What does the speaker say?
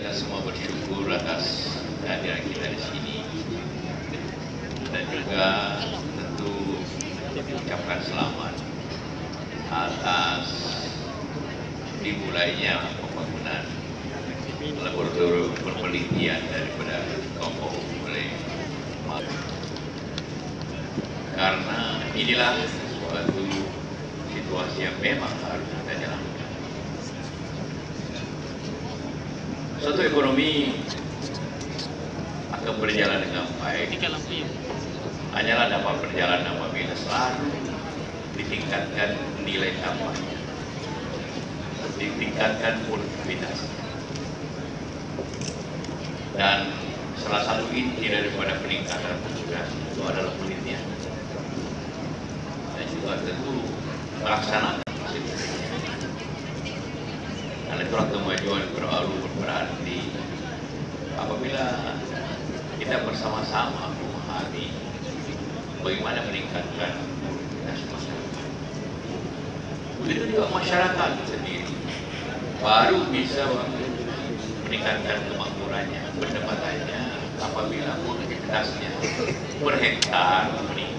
kita semua bersyukur atas kehadiran kita di sini, dan juga tentu mengucapkan selamat atas dimulainya pembangunan laboratorium penelitian daripada Kongo oleh karena inilah suatu situasi yang memang harus kita jalankan. Suatu ekonomi akan berjalan dengan baik hanyalah dapat berjalan apabila selalu ditingkatkan nilai tambahnya, ditingkatkan produktivitas, dan salah satu inti daripada peningkatan produktivitas itu adalah penelitian dan juga tentu pelaksanaan. Karena itulah kemajuan berarti apabila kita bersama-sama memahami bagaimana meningkatkan produktivitas masyarakat. Begitu juga masyarakat sendiri baru bisa meningkatkan kemakmurannya, pendapatannya apabila produktivitasnya per hektar meningkat.